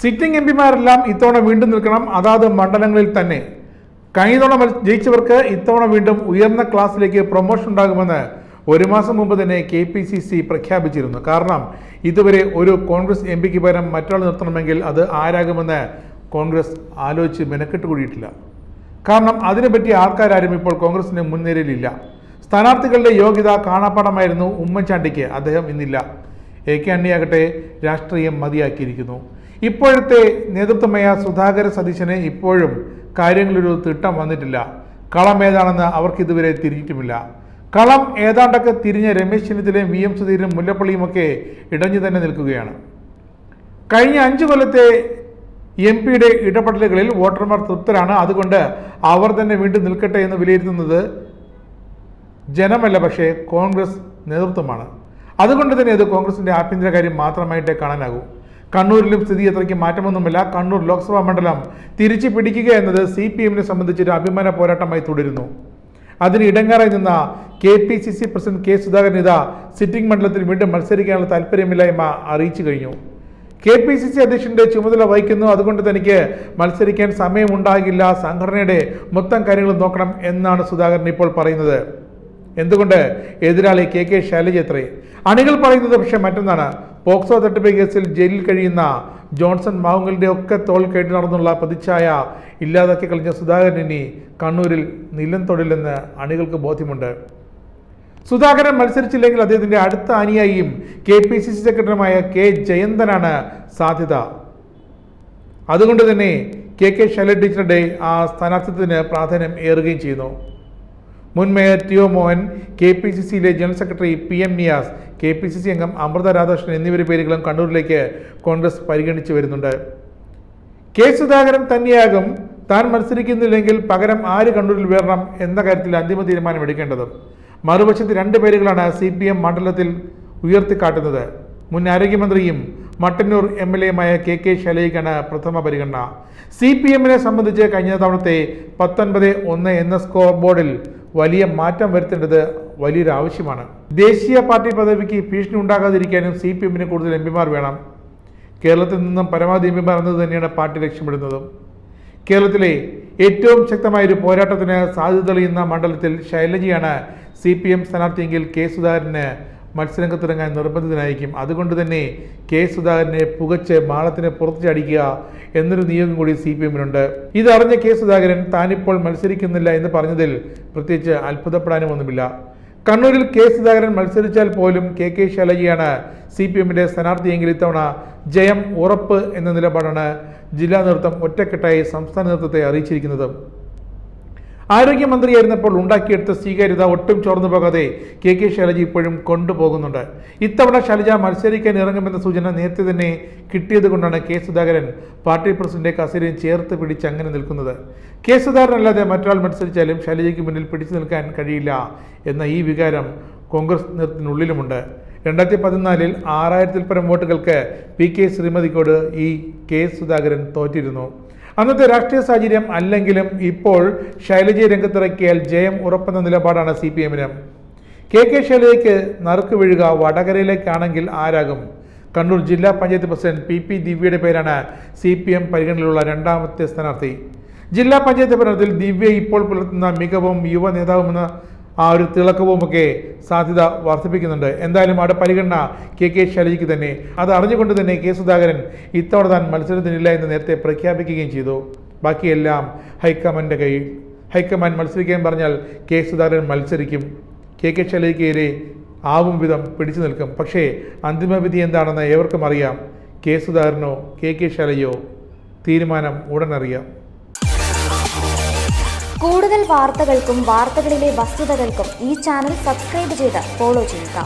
Sitting എംപിമാരെല്ലാം ഇത്തവണ വീണ്ടും നിൽക്കണം അതാത് മണ്ഡലങ്ങളിൽ തന്നെ. കഴിഞ്ഞ തവണ ജയിച്ചവർക്ക് ഇത്തവണ വീണ്ടും ഉയർന്ന ക്ലാസ്സിലേക്ക് പ്രൊമോഷൻ ഉണ്ടാകുമെന്ന് ഒരു മാസം മുമ്പ് തന്നെ KPCC പ്രഖ്യാപിച്ചിരുന്നു. കാരണം ഇതുവരെ ഒരു കോൺഗ്രസ് എംപിക്ക് പകരം മറ്റൊരാൾ നിർത്തണമെങ്കിൽ അത് ആരാകുമെന്ന് കോൺഗ്രസ് ആലോചിച്ച് മെനക്കെട്ട് കൂടിയിട്ടില്ല. കാരണം അതിനെപ്പറ്റി ആൾക്കാരും ഇപ്പോൾ കോൺഗ്രസിന് മുൻനിരയിലില്ല. സ്ഥാനാർത്ഥികളുടെ യോഗ്യത കാണാപ്പാടമായിരുന്നു ഉമ്മൻചാണ്ടിക്ക്, അദ്ദേഹം ഇന്നില്ല. AK ആന്റണിയാകട്ടെ രാഷ്ട്രീയം മതിയാക്കിയിരിക്കുന്നു. ഇപ്പോഴത്തെ നേതൃത്വമായ സുധാകര സതീശന് ഇപ്പോഴും കാര്യങ്ങളൊരു തിട്ടം വന്നിട്ടില്ല. കളം ഏതാണെന്ന് അവർക്കിതുവരെ തിരിഞ്ഞിട്ടുമില്ല. കളം ഏതാണ്ടൊക്കെ തിരിഞ്ഞ രമേശ് ചെന്നിത്തലയും VM സുധീരനും മുല്ലപ്പള്ളിയുമൊക്കെ ഇടഞ്ഞു തന്നെ നിൽക്കുകയാണ്. കഴിഞ്ഞ 5 കൊല്ലത്തെ MP-യുടെ ഇടപെടലുകളിൽ വോട്ടർമാർ തൃപ്തരാണ്. അതുകൊണ്ട് അവർ തന്നെ വീണ്ടും നിൽക്കട്ടെ എന്ന് വിലയിരുത്തുന്നത് ജനമല്ല, പക്ഷേ കോൺഗ്രസ് നേതൃത്വമാണ്. അതുകൊണ്ട് തന്നെ അത് കോൺഗ്രസിന്റെ ആഭ്യന്തര കാര്യം മാത്രമായിട്ടേ കാണാനാകൂ. കണ്ണൂരിലും സ്ഥിതി അത്രയ്ക്ക് മാറ്റമൊന്നുമില്ല. കണ്ണൂർ ലോക്സഭാ മണ്ഡലം തിരിച്ചു പിടിക്കുക എന്നത് CPM-നെ സംബന്ധിച്ചൊരു അഭിമാന പോരാട്ടമായി തുടരുന്നു. അതിന് ഇടങ്ങാറായി നിന്ന KPCC പ്രസിഡന്റ് K. സുധാകരൻ ഇതാ സിറ്റിംഗ് മണ്ഡലത്തിൽ വീണ്ടും മത്സരിക്കാനുള്ള താല്പര്യമില്ലായ്മ അറിയിച്ചു കഴിഞ്ഞു. KPCC അധ്യക്ഷന്റെ ചുമതല വഹിക്കുന്നു, അതുകൊണ്ട് തനിക്ക് മത്സരിക്കാൻ സമയമുണ്ടാകില്ല, സംഘടനയുടെ മൊത്തം കാര്യങ്ങൾ നോക്കണം എന്നാണ് സുധാകരൻ ഇപ്പോൾ പറയുന്നത്. എന്തുകൊണ്ട്? എതിരാളി KK ശൈലജ എത്രേ. അണികൾ പറയുന്നത് പക്ഷേ മറ്റൊന്നാണ്. പോക്സോ തട്ടിപ്പ് കേസിൽ ജയിലിൽ കഴിയുന്ന ജോൺസൺ മാവുങ്കലിന്റെ ഒക്കെ തോൾ കേട്ട് നടന്നുള്ള പ്രതിച്ഛായ ഇല്ലാതാക്കി കളഞ്ഞ സുധാകരൻ ഇനി കണ്ണൂരിൽ നിലം തൊടില്ലെന്ന് അണികൾക്ക് ബോധ്യമുണ്ട്. സുധാകരൻ മത്സരിച്ചില്ലെങ്കിൽ അദ്ദേഹത്തിന്റെ അടുത്ത അനുയായിയും KPCC സെക്രട്ടറിയുമായ K. ജയന്തനാണ് സാധ്യത. അതുകൊണ്ട് തന്നെ KK ശൈലജ ടീച്ചറുടെ ആ സ്ഥാനാർത്ഥിത്വത്തിന് പ്രാധാന്യം ഏറുകയും ചെയ്യുന്നു. മുൻ മേയർ TO മോഹൻ, KPCC-യിലെ general secretary PM Niyas, KPCC അംഗം അമൃത രാധാകൃഷ്ണൻ എന്നിവരുടെ പേരുകളും കണ്ണൂരിലേക്ക് കോൺഗ്രസ് പരിഗണിച്ചു വരുന്നുണ്ട്. K. സുധാകരൻ തന്നെയാകും താൻ മത്സരിക്കുന്നില്ലെങ്കിൽ പകരം ആര് കണ്ണൂരിൽ വരണം എന്ന കാര്യത്തിൽ അന്തിമ തീരുമാനമെടുക്കേണ്ടത്. മറുപക്ഷത്ത് 2 പേരുകളാണ് CPM മണ്ഡലത്തിൽ ഉയർത്തിക്കാട്ടുന്നത്. മുൻ ആരോഗ്യമന്ത്രിയും മട്ടന്നൂർ MLA-യുമായ KK ശൈലജയ്ക്കാണ് പ്രഥമ പരിഗണന. CPM-നെ സംബന്ധിച്ച് കഴിഞ്ഞ തവണത്തെ 19-1 എന്ന സ്കോർ ബോർഡിൽ വലിയ മാറ്റം വരുത്തേണ്ടത് വലിയൊരു ആവശ്യമാണ്. ദേശീയ പാർട്ടി പദവിക്ക് ഭീഷണി ഉണ്ടാകാതിരിക്കാനും CPM-ന് കൂടുതൽ എംപിമാർ വേണം. കേരളത്തിൽ നിന്നും പരമാവധി എംപിമാർ എന്നത് തന്നെയാണ് പാർട്ടി ലക്ഷ്യമിടുന്നതും. കേരളത്തിലെ ഏറ്റവും ശക്തമായൊരു പോരാട്ടത്തിന് സാധ്യത തെളിയുന്ന മണ്ഡലത്തിൽ ശൈലജയാണ് CPM സ്ഥാനാർത്ഥിയെങ്കിൽ K. സുധാകരന് മത്സരരംഗത്തിറങ്ങാൻ നിർബന്ധിതനായിരിക്കും. അതുകൊണ്ട് തന്നെ K. സുധാകരനെ പുകച്ച് മാളത്തിന് പുറത്തു ചാടിക്കുക എന്നൊരു നിയോഗം കൂടി CPM-നുണ്ട്. ഇതറിഞ്ഞ K. സുധാകരൻ താനിപ്പോൾ മത്സരിക്കുന്നില്ല എന്ന് പറഞ്ഞതിൽ പ്രത്യേകിച്ച് അത്ഭുതപ്പെടാനുമൊന്നുമില്ല. കണ്ണൂരിൽ K. സുധാകരൻ മത്സരിച്ചാൽ പോലും KK ശൈലജയാണ് CPM-ന്റെ സ്ഥാനാർത്ഥിയെങ്കിൽ ഇത്തവണ ജയം ഉറപ്പ് എന്ന നിലപാടാണ് ജില്ലാ നേതൃത്വം ഒറ്റക്കെട്ടായി സംസ്ഥാന നേതൃത്വത്തെ അറിയിച്ചിരിക്കുന്നത്. ആരോഗ്യമന്ത്രിയായിരുന്നപ്പോൾ ഉണ്ടാക്കിയെടുത്ത സ്വീകാര്യത ഒട്ടും ചോർന്നു പോകാതെ KK ശൈലജ ഇപ്പോഴും കൊണ്ടുപോകുന്നുണ്ട്. ഇത്തവണ ശൈലജ മത്സരിക്കാൻ ഇറങ്ങുമെന്ന സൂചന നേരത്തെ തന്നെ കിട്ടിയത് കൊണ്ടാണ് K. സുധാകരൻ പാർട്ടി പ്രസിഡന്റ് കസേരയും ചേർത്ത് പിടിച്ച് അങ്ങനെ നിൽക്കുന്നത്. K. സുധാകരൻ അല്ലാതെ മറ്റൊരാൾ മത്സരിച്ചാലും ശൈലജയ്ക്ക് മുന്നിൽ പിടിച്ചു നിൽക്കാൻ കഴിയില്ല എന്ന ഈ വികാരം കോൺഗ്രസ് നേതൃത്വത്തിനുള്ളിലുമുണ്ട്. 2014-ൽ 6000-ൽ പരം വോട്ടുകൾക്ക് PK ശ്രീമതിക്കോട് ഈ K. സുധാകരൻ തോറ്റിരുന്നു. അന്നത്തെ രാഷ്ട്രീയ സാഹചര്യം അല്ലെങ്കിലും ഇപ്പോൾ ശൈലജയെ രംഗത്തിറക്കിയാൽ ജയം ഉറപ്പെന്ന നിലപാടാണ് CPM-ന്. KK ശൈലജയ്ക്ക് നറുക്ക് വീഴുക വടകരയിലേക്കാണെങ്കിൽ ആരാകും? കണ്ണൂർ ജില്ലാ പഞ്ചായത്ത് പ്രസിഡന്റ് PP ദിവ്യയുടെ പേരാണ് CPM പരിഗണനയിലുള്ള രണ്ടാമത്തെ സ്ഥാനാർത്ഥി. ജില്ലാ പഞ്ചായത്ത് ഭരണത്തിൽ ദിവ്യ ഇപ്പോൾ പുലർത്തുന്ന മികവും യുവ നേതാവുമെന്ന ആ ഒരു തിളക്കവുമൊക്കെ സാധ്യത വർദ്ധിപ്പിക്കുന്നുണ്ട്. എന്തായാലും അവിടെ പരിഗണന KK ശൈലജയ്ക്ക് തന്നെ. അത് അറിഞ്ഞുകൊണ്ട് തന്നെ K. സുധാകരൻ ഇത്തവണ താൻ മത്സരത്തിനില്ല എന്ന് നേരത്തെ പ്രഖ്യാപിക്കുകയും ചെയ്തു. ബാക്കിയെല്ലാം ഹൈക്കമാൻഡിൻ്റെ കയ്യിൽ. ഹൈക്കമാൻഡ് മത്സരിക്കാൻ പറഞ്ഞാൽ K. സുധാകരൻ മത്സരിക്കും. KK ശൈലജയ്ക്കെതിരെ ആവും വിധം പിടിച്ചു നിൽക്കും. പക്ഷേ അന്തിമവിധി എന്താണെന്ന് ഏവർക്കും അറിയാം. K. സുധാകരനോ KK ശൈലജയോ തീരുമാനം ഉടനറിയാം. കൂടുതൽ വാർത്തകൾക്കും വാർത്തകളിലെ വസ്തുതകൾക്കും ഈ ചാനൽ സബ്സ്ക്രൈബ് ചെയ്ത് ഫോളോ ചെയ്യുക.